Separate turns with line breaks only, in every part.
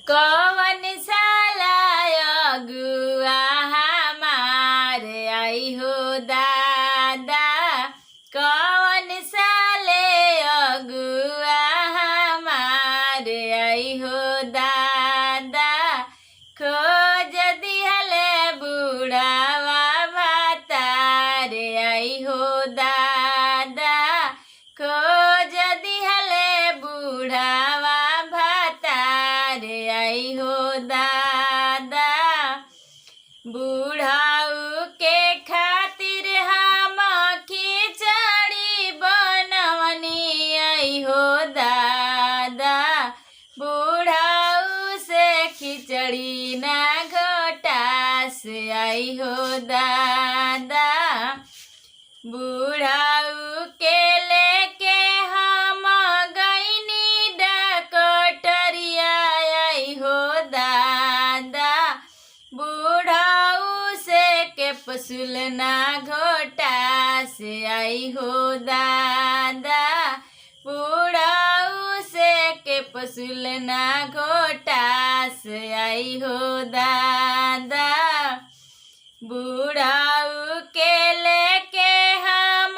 कवन साला अगुआ हमार आई हो दादा। कवन साले अगुआ हमार आई हो दादा। खोज दिहले बुढ़ावा भातार आई हो दादा। खोज दिहले बुढ़ावा भातार आई हो दादा। बुढ़ाऊ के खातिर हम खिचड़ी बनवनी आई हो दादा। बुढ़ाऊ से खिचड़ी ना घोटास आई हो दादा। बुढ़ाऊ के लेके हम गईनी डकटरिया आई हो दादा। बुढ़ाऊ से के पसुल ना घोटास आई हो दादा। बुढ़ाऊ से के पसुल ना घोटास आई हो दादा। बुढ़ाऊ के लेके हम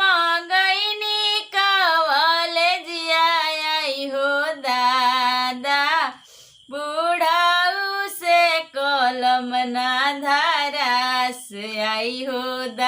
गईनी कॉलेजिया आई हो दादा। बुढ़ाऊ से कलम ना धारास आई हो दादा।